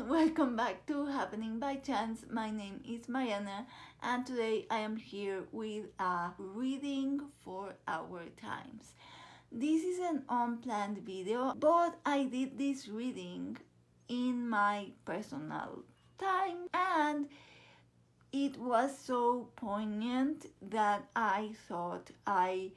everyone, welcome back to Happening by Chance. My name is Mariana, and today I am here with a reading for our times. This is an unplanned video, but I did this reading in my personal time, and it was so poignant that I thought I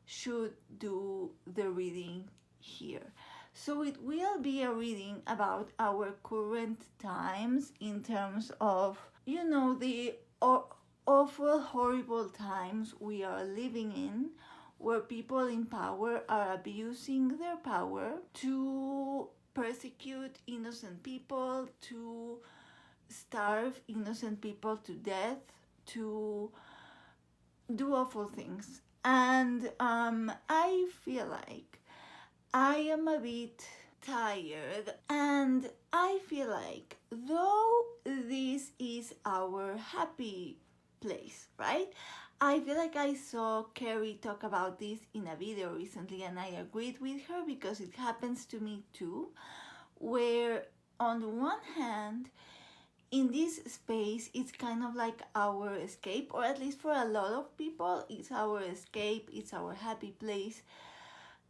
should do the reading here. So it will be a reading about our current times in terms of, the awful, horrible times we are living in, where people in power are abusing their power to persecute innocent people, to starve innocent people to death, to do awful things. And I feel like I am a bit tired, and I feel like though this is our happy place, right? I feel like I saw Carrie talk about this in a video recently, and I agreed with her because it happens to me too, where on the one hand, in this space, it's kind of like our escape, or at least for a lot of people, it's our escape, it's our happy place.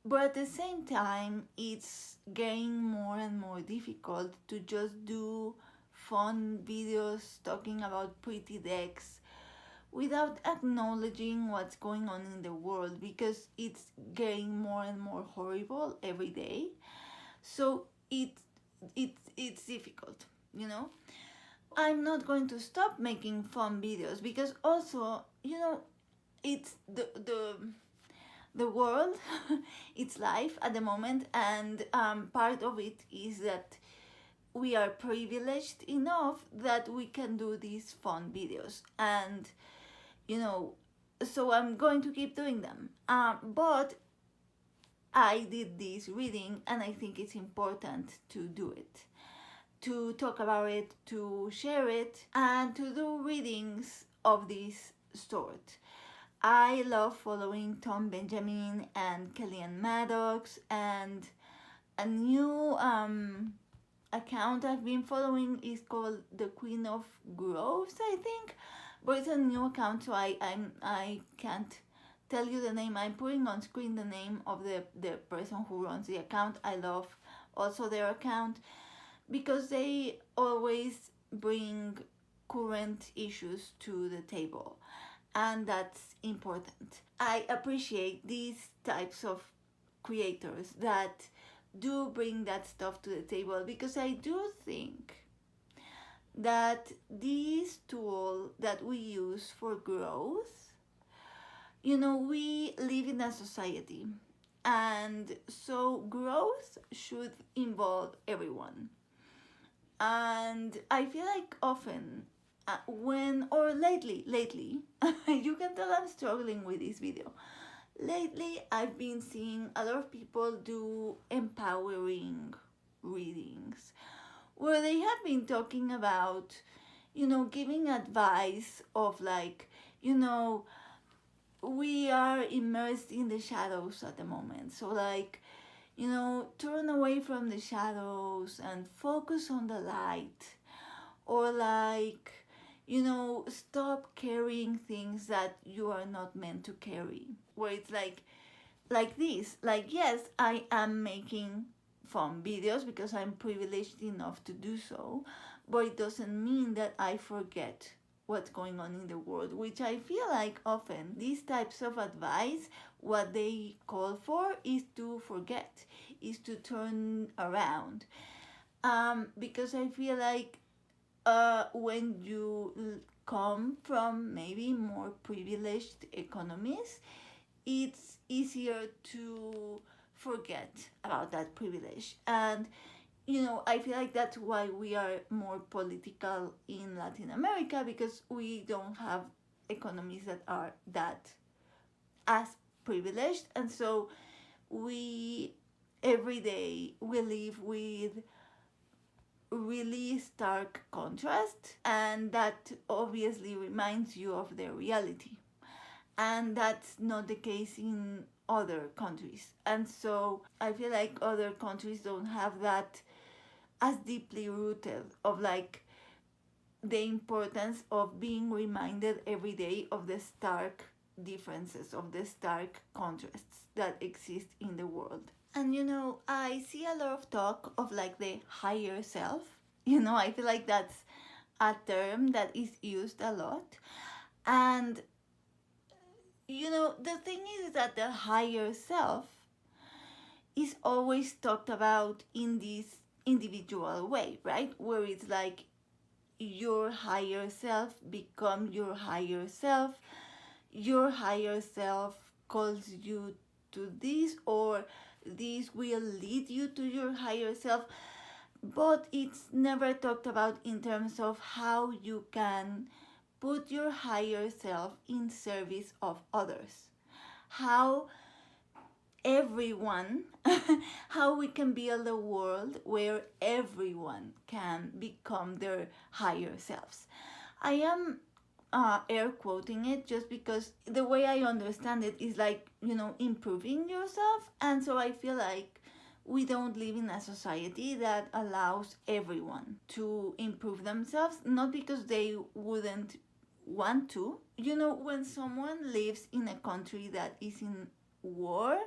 But at the same time, it's getting more and more difficult to just do fun videos talking about pretty decks without acknowledging what's going on in the world, because it's getting more and more horrible every day. So it's difficult, you know. I'm not going to stop making fun videos because also, it's the world, it's life at the moment, and part of it is that we are privileged enough that we can do these fun videos, and so I'm going to keep doing them. But I did this reading, and I think it's important to do it, to talk about it, to share it, and to do readings of this sort. I love following Tom Benjamin and AnnMaddox, and a new account I've been following is called The Queen of Groves, I think, but it's a new account, so I can't tell you the name. I'm putting on screen the name of the person who runs the account. I love also their account because they always bring current issues to the table, and that's important. I appreciate these types of creators that do bring that stuff to the table, because I do think that this tool that we use for growth, we live in a society, and so growth should involve everyone. And I feel like often lately, you can tell I'm struggling with this video. Lately, I've been seeing a lot of people do empowering readings where they have been talking about, giving advice of like, we are immersed in the shadows at the moment. So like, turn away from the shadows and focus on the light. Or like, stop carrying things that you are not meant to carry. Where it's like this, like, yes, I am making fun videos because I'm privileged enough to do so, but it doesn't mean that I forget what's going on in the world, which I feel like often these types of advice, what they call for is to forget, is to turn around. Because I feel like when you come from maybe more privileged economies, it's easier to forget about that privilege. And I feel like that's why we are more political in Latin America, because we don't have economies that are that as privileged. And so we every day we live with really stark contrast, and that obviously reminds you of their reality, and that's not the case in other countries. And so I feel like other countries don't have that as deeply rooted of like the importance of being reminded every day of the stark differences, of the stark contrasts that exist in the world. And I see a lot of talk of like the higher self. I feel like that's a term that is used a lot. And the thing is that the higher self is always talked about in this individual way, right? Where it's like your higher self become your higher self. Your higher self calls you to this, or this will lead you to your higher self. But it's never talked about in terms of how you can put your higher self in service of others. How everyone, how we can build a world where everyone can become their higher selves. I am air quoting it just because the way I understand it is like, improving yourself. And so I feel like we don't live in a society that allows everyone to improve themselves, not because they wouldn't want to. When someone lives in a country that is in war,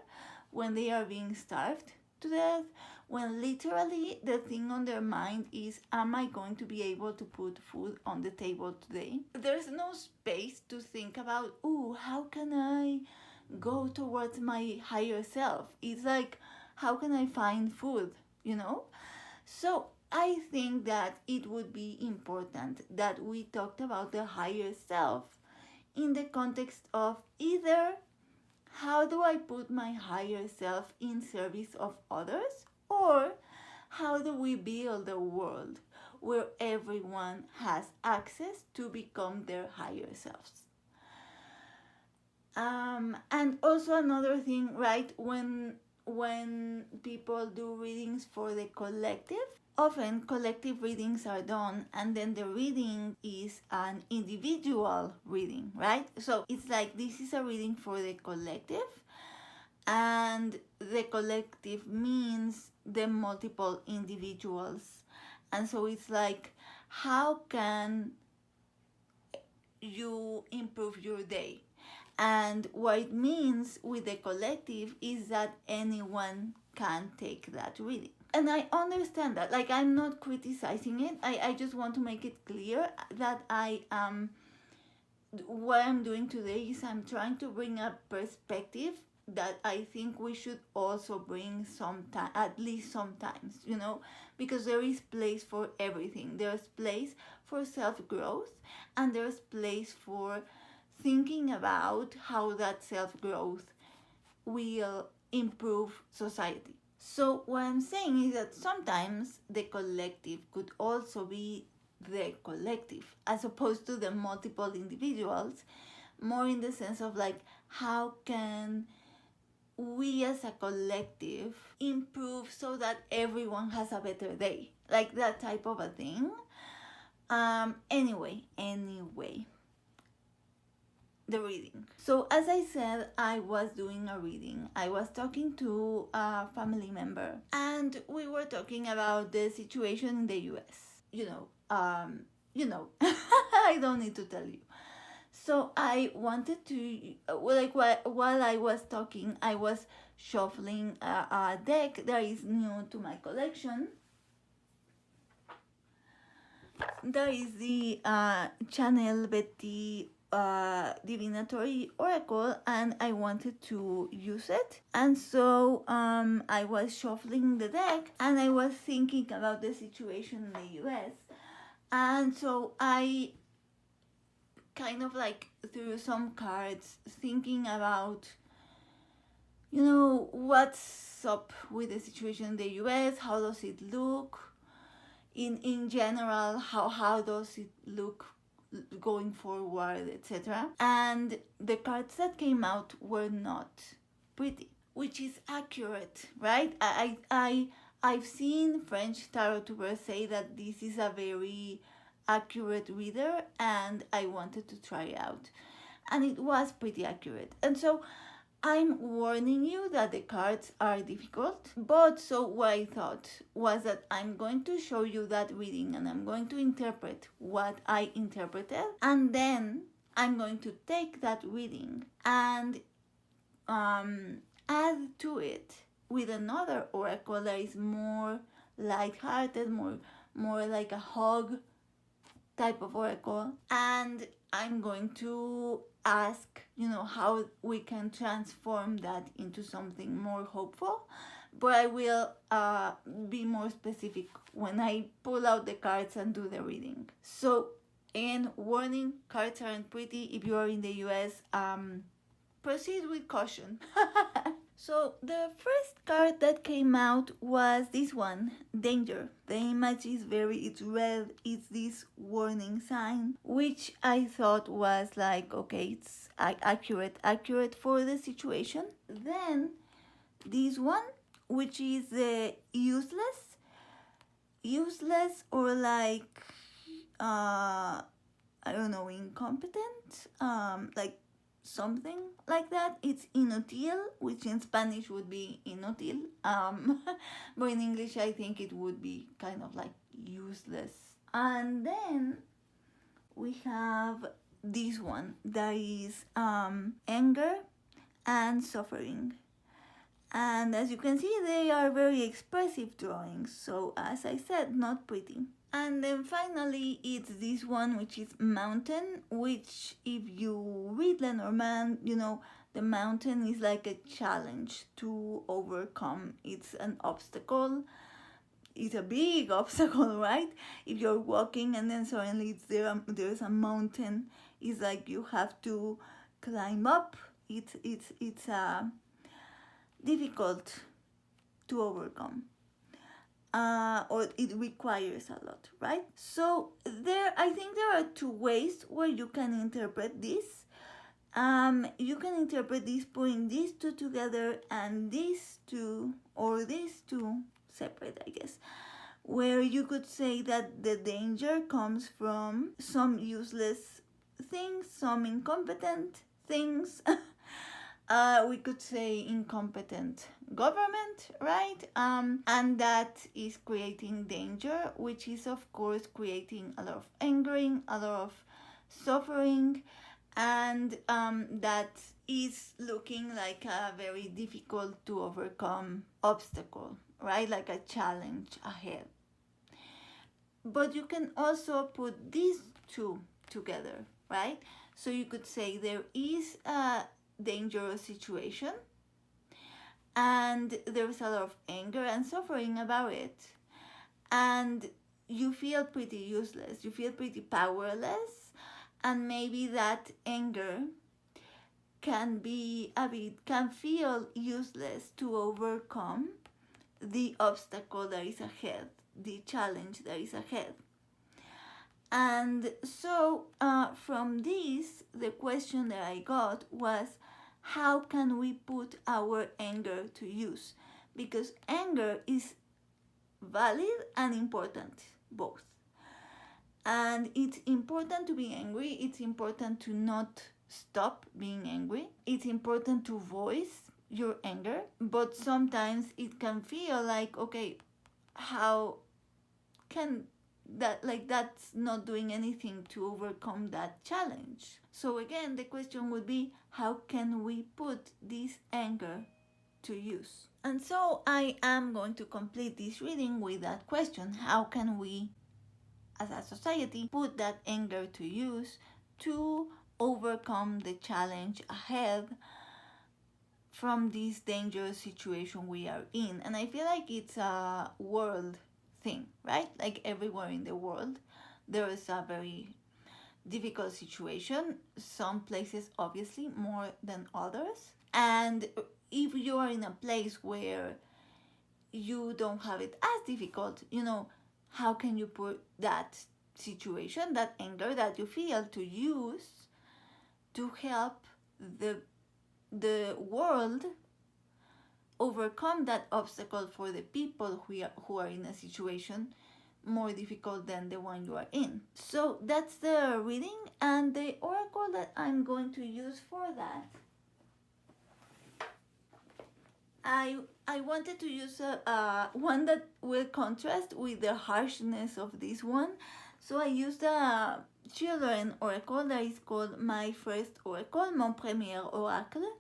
when they are being starved to death, when literally the thing on their mind is, am I going to be able to put food on the table today? There's no space to think about, how can I go towards my higher self? It's like, how can I find food, So I think that it would be important that we talked about the higher self in the context of either how do I put my higher self in service of others, or how do we build a world where everyone has access to become their higher selves. And also another thing, right, when people do readings for the collective, often collective readings are done and then the reading is an individual reading, right? So it's like this is a reading for the collective, and the collective means the multiple individuals. And so it's like, how can you improve your day? And what it means with the collective is that anyone can take that reading. And I understand that. Like, I'm not criticizing it. I just want to make it clear that what I'm doing today is I'm trying to bring a perspective that I think we should also bring at least sometimes, because there is place for everything. There's place for self-growth, and there's place for thinking about how that self-growth will improve society. So what I'm saying is that sometimes the collective could also be the collective as opposed to the multiple individuals, more in the sense of like, how can we as a collective improve so that everyone has a better day, like that type of a thing. Anyway, the reading. So as I said, I was doing a reading. I was talking to a family member, and we were talking about the situation in the US. I don't need to tell you. So I wanted to, while I was talking, I was shuffling a deck that is new to my collection. That is the Channel Betty divinatory oracle, and I wanted to use it. And so I was shuffling the deck, and I was thinking about the situation in the US. And so I kind of like threw some cards thinking about, what's up with the situation in the US, how does it look in general, how does it look going forward, etc. And the cards that came out were not pretty, which is accurate, right? I've seen French tarot tubers say that this is a very accurate reader, and I wanted to try it out, and it was pretty accurate. And so I'm warning you that the cards are difficult, but so what I thought was that I'm going to show you that reading and I'm going to interpret what I interpreted, and then I'm going to take that reading and add to it with another oracle that is more lighthearted, more like a hug type of oracle, and I'm going to ask, how we can transform that into something more hopeful. But I will be more specific when I pull out the cards and do the reading. So, and warning, cards aren't pretty. If you are in the US, proceed with caution. So the first card that came out was this one, Danger. The image is it's red, it's this warning sign, which I thought was like, okay, it's accurate for the situation. Then this one, which is useless or like, I don't know, incompetent, like something like that. It's inútil, which in Spanish would be inútil, but in English I think it would be kind of like useless. And then we have this one that is anger and suffering. And as you can see, they are very expressive drawings, so as I said, not pretty. And then finally, it's this one, which is mountain, which if you read Lenormand, the mountain is like a challenge to overcome. It's an obstacle. It's a big obstacle, right? If you're walking and then suddenly there's a mountain, it's like you have to climb up. It's difficult to overcome. Or it requires a lot, right? So I think there are two ways where you can interpret this. You can interpret this putting these two together and these two, or these two separate, I guess, where you could say that the danger comes from some useless things, some incompetent things. We could say incompetent government, right? And that is creating danger, which is of course creating a lot of angering, a lot of suffering, and that is looking like a very difficult to overcome obstacle, right? Like a challenge ahead. But you can also put these two together, right? So you could say there is a dangerous situation and there's a lot of anger and suffering about it, and you feel pretty useless, you feel pretty powerless, and maybe that anger can feel useless to overcome the obstacle that is ahead, the challenge that is ahead. And so from this, the question that I got was, how can we put our anger to use? Because anger is valid and important, both. And it's important to be angry. It's important to not stop being angry. It's important to voice your anger. But sometimes it can feel like, okay, how can that's not doing anything to overcome that challenge. So again, the question would be, how can we put this anger to use? And so I am going to complete this reading with that question. How can we, as a society, put that anger to use to overcome the challenge ahead from this dangerous situation we are in? And I feel like it's a world thing, right? Like everywhere in the world, there is a very difficult situation. Some places, obviously, more than others. And if you are in a place where you don't have it as difficult, how can you put that situation, that anger that you feel, to use to help the world overcome that obstacle for the people who are in a situation more difficult than the one you are in? So that's the reading, and the oracle that I'm going to use for that I wanted to use a one that will contrast with the harshness of this one, so I used a children oracle that is called My First Oracle, Mon Premier Oracle.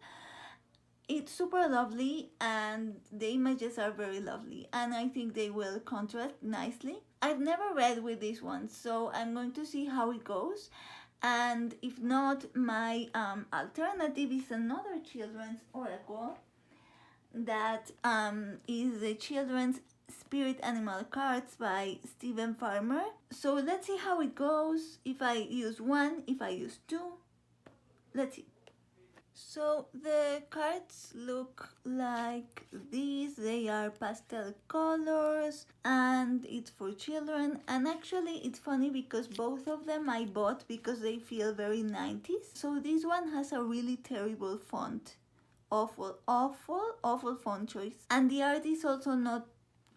It's super lovely and the images are very lovely, and I think they will contrast nicely. I've never read with this one, so I'm going to see how it goes. And if not, my alternative is another children's oracle that is the Children's Spirit Animal Cards by Stephen Farmer. So let's see how it goes. If I use one, if I use two, let's see. So the cards look like these. They are pastel colors and it's for children. And actually it's funny because both of them I bought because they feel very 90s. So this one has a really terrible font. Awful font choice. And the art is also not,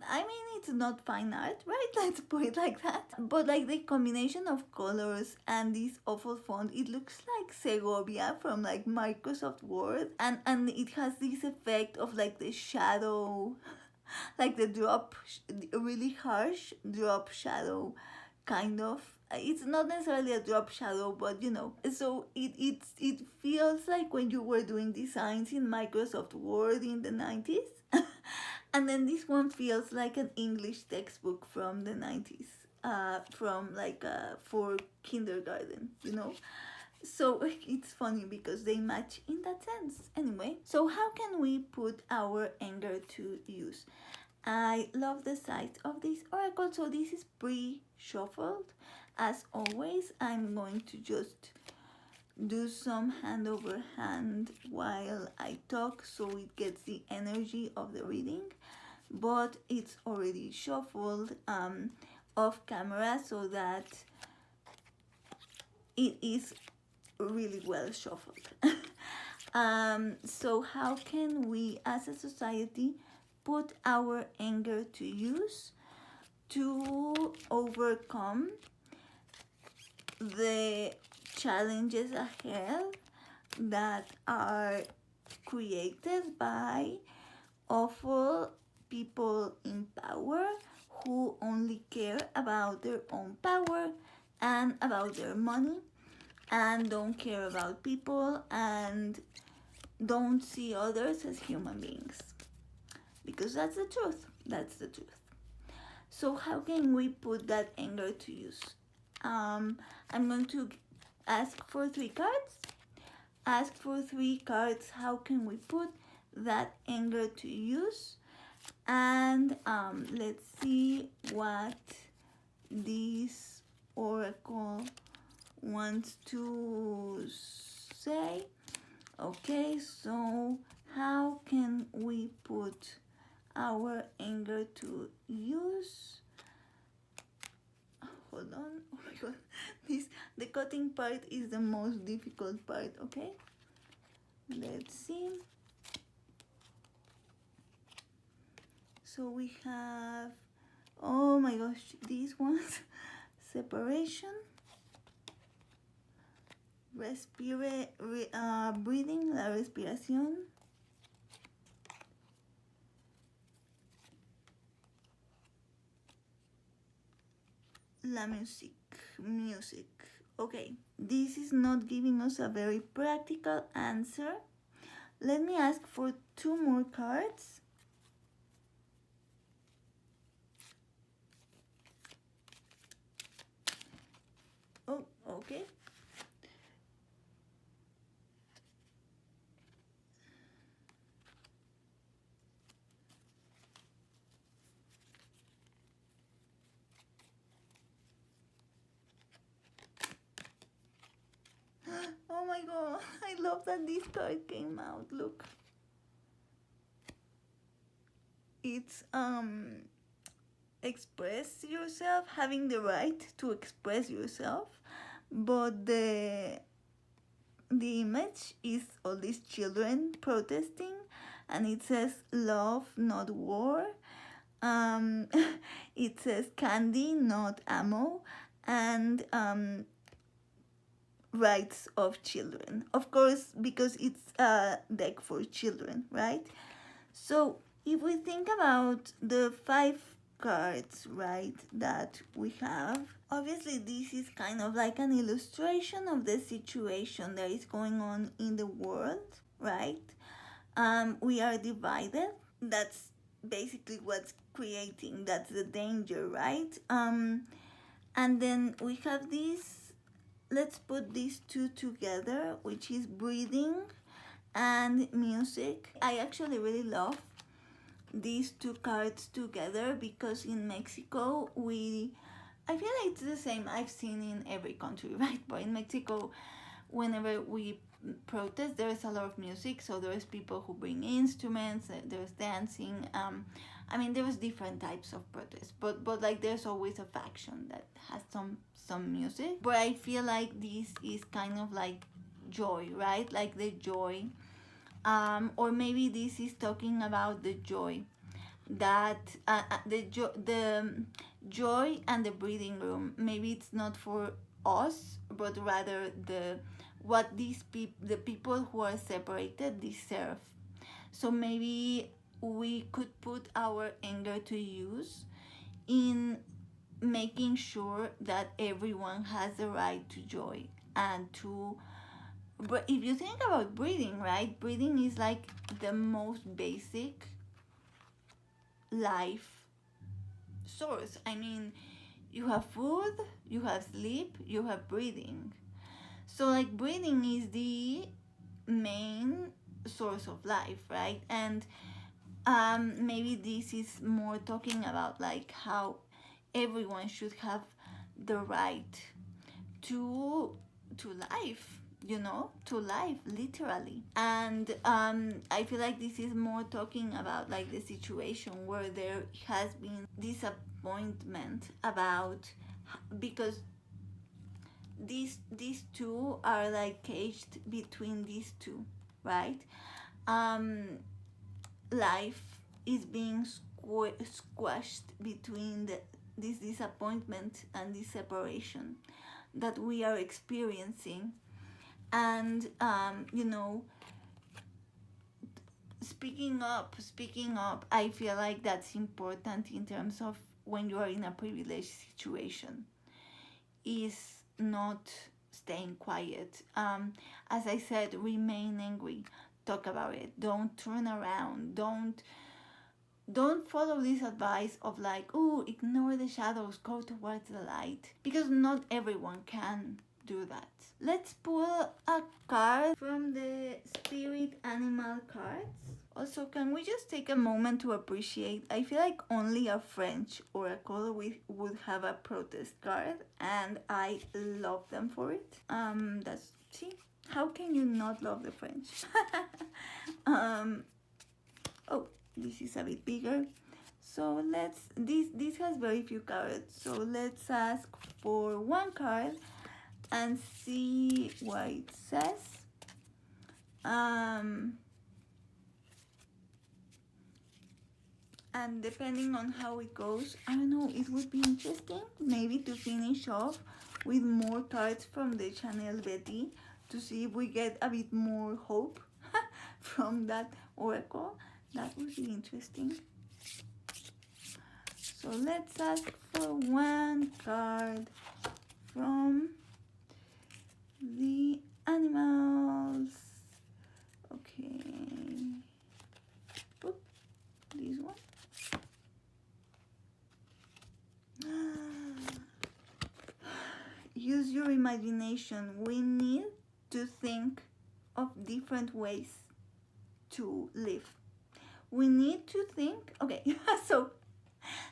I mean, it's not fine art, right? Let's put it like that. But like the combination of colors and this awful font, it looks like Segovia from like Microsoft Word. And it has this effect of like the shadow, like the drop, really harsh drop shadow kind of. It's not necessarily a drop shadow, but you know. So it feels like when you were doing designs in Microsoft Word in the 90s. And then this one feels like an English textbook from the 90s, from like for kindergarten, you know. So it's funny because they match in that sense. Anyway, so how can we put our anger to use? I love the size of this oracle. So this is pre-shuffled. As always, I'm going to just do some hand over hand while I talk so it gets the energy of the reading, but it's already shuffled off camera so that it is really well shuffled. So how can we as a society put our anger to use to overcome the challenges ahead that are created by awful people in power who only care about their own power and about their money and don't care about people and don't see others as human beings? Because that's the truth. That's the truth. So how can we put that anger to use? I'm going to ask for 3 cards. Ask for 3 cards. How can we put that anger to use? And let's see what this oracle wants to say. Okay, so how can we put our anger to use? Hold on. Oh my god, the cutting part is the most difficult part. Okay, let's see. So we have, oh my gosh, these ones. Separation, breathing, la respiración, la music. Okay, this is not giving us a very practical answer. Let me ask for 2 more cards. Oh, okay. Oh my god, I love that this card came out. Look. It's express yourself, having the right to express yourself, but the image is all these children protesting, and it says love, not war. It says candy, not ammo, and rights of children. Of course, because it's a deck for children, right? So if we think about the 5 cards, right, that we have, obviously this is kind of like an illustration of the situation that is going on in the world, right? We are divided. That's basically what's creating, that's the danger, right? And then we have this, let's put these two together, which is breathing and music. I actually really love these 2 cards together because in Mexico I feel like it's the same I've seen in every country, right? But in Mexico, whenever we protest, there's a lot of music, so there's people who bring instruments, there's dancing. I mean, there's different types of protests, but like there's always a faction that has some music. But I feel like this is kind of like joy, right? Like the joy, or maybe this is talking about the joy that the joy and the breathing room. Maybe it's not for us, but rather what the people who are separated deserve. So maybe we could put our anger to use in making sure that everyone has the right to joy and to. But if you think about breathing, right, breathing is like the most basic life source. I mean, you have food, you have sleep, you have breathing. So like breathing is the main source of life, right? And maybe this is more talking about like how everyone should have the right to life, to life literally. And I feel like this is more talking about like the situation where there has been disappointment about, because these two are like caged between these two, right? Life is being squashed between this disappointment and this separation that we are experiencing. And speaking up, I feel like that's important in terms of when you are in a privileged situation, is not staying quiet. As I said, remain angry, talk about it, don't turn around, don't follow this advice of like, oh, ignore the shadows, go towards the light, because not everyone can do that. Let's pull a card from the spirit animal cards. Also, can we just take a moment to appreciate, I feel like only a French oracle would have a protest card, and I love them for it. See, how can you not love the French? Oh, this is a bit bigger. So this has very few cards. So let's ask for 1 card and see what it says. And depending on how it goes, I don't know, it would be interesting maybe to finish off with more cards from the Chanel Betty to see if we get a bit more hope from that oracle. That would be interesting. So let's ask for 1 card from the animals. Okay. Oop, this one. Use your imagination. We need to think of different ways to live. We need to think, okay, so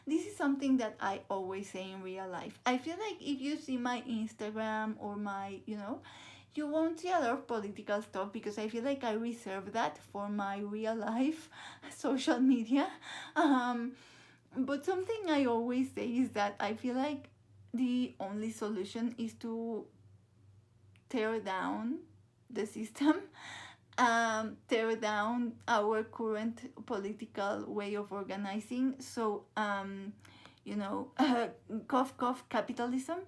this is something that I always say in real life. I feel like if you see my Instagram or my, you won't see a lot of political stuff because I feel like I reserve that for my real life social media. But something I always say is that I feel like the only solution is to tear down the system, tear down our current political way of organizing. So, cough, cough, capitalism,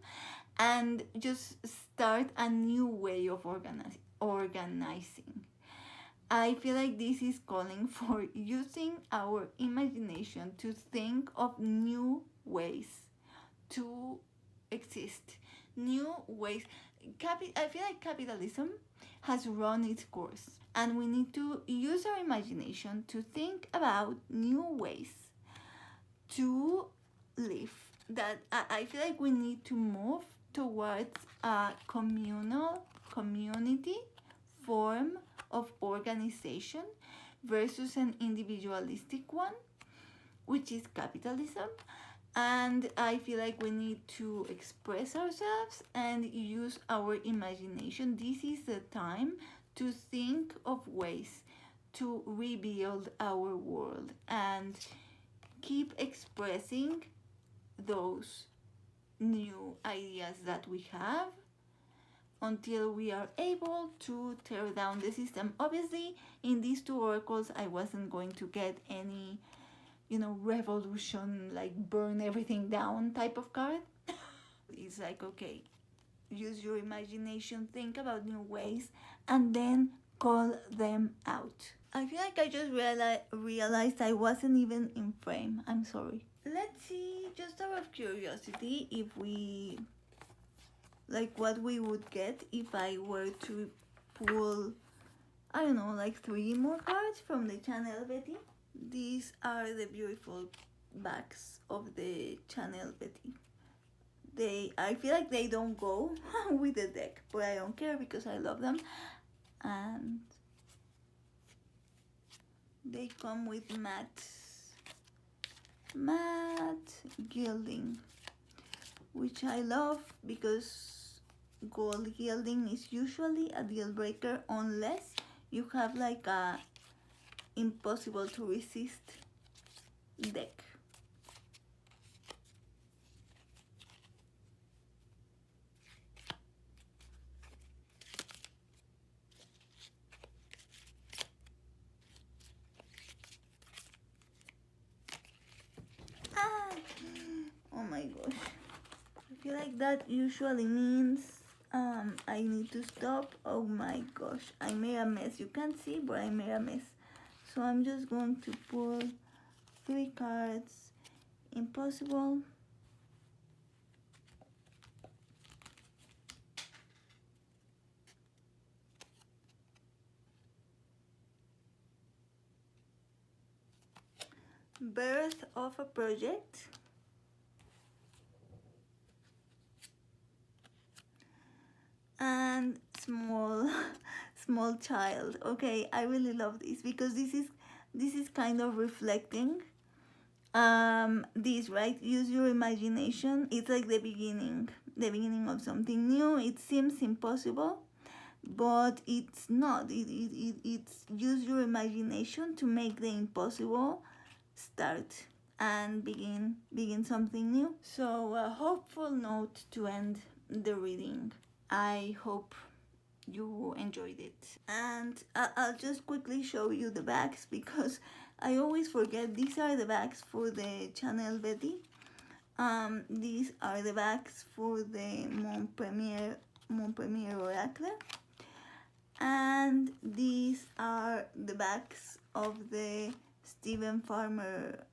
and just start a new way of organizing. I feel like this is calling for using our imagination to think of new ways to exist, new ways. I feel like capitalism has run its course, and we need to use our imagination to think about new ways to live. That I feel like we need to move towards a communal community form of organization versus an individualistic one, which is capitalism. And I feel like we need to express ourselves and use our imagination. This is the time to think of ways to rebuild our world and keep expressing those new ideas that we have until we are able to tear down the system. Obviously, in these two oracles, I wasn't going to get any, revolution, like burn everything down type of card. It's like, okay, use your imagination, think about new ways, and then call them out. I feel like I just realized I wasn't even in frame. I'm sorry. Let's see, just out of curiosity, if we, like, what we would get if I were to pull, I don't know, like 3 more cards from the Channel Betty. These are the beautiful backs of the Channel Betty. I feel like they don't go with the deck, but I don't care because I love them. And they come with matte gilding, which I love because gold gilding is usually a deal breaker unless you have like a impossible to resist deck. Oh my gosh. I feel like that usually means I need to stop. Oh my gosh, I made a mess. You can't see, but I made a mess. So I'm just going to pull 3 cards. Impossible. Birth of a project. And small child. Okay, I really love this because this is kind of reflecting this, right? Use your imagination. It's like the beginning of something new. It seems impossible, but it's not. It's use your imagination to make the impossible start and begin something new. So a hopeful note to end the reading. I hope you enjoyed it, and I'll just quickly show you the backs because I always forget. These are the backs for the Channel Betty. These are the backs for the Mon Premier Oracle, and these are the backs of the Stephen Farmer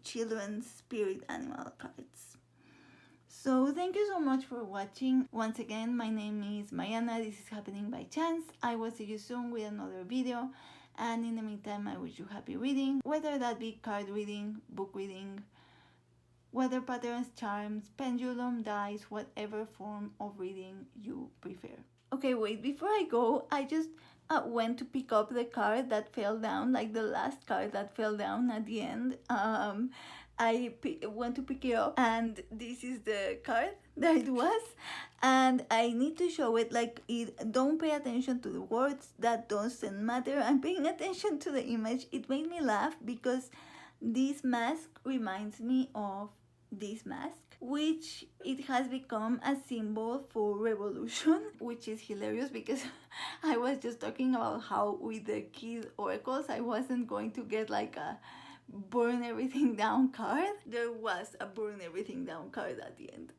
Children's Spirit Animal cards. So thank you so much for watching. Once again, my name is Mariana. This is Happening by Chance. I will see you soon with another video. And in the meantime, I wish you happy reading. Whether that be card reading, book reading, weather patterns, charms, pendulum, dice, whatever form of reading you prefer. Okay, wait, before I go, I just went to pick up the card that fell down, like the last card that fell down at the end. I went to pick it up, and this is the card that it was, and I need to show it. Like, don't pay attention to the words, that doesn't matter. I'm paying attention to the image. It made me laugh because this mask reminds me of this mask, which it has become a symbol for revolution, which is hilarious because I was just talking about how with the kid oracles I wasn't going to get like a burn everything down card. There was a burn everything down card at the end.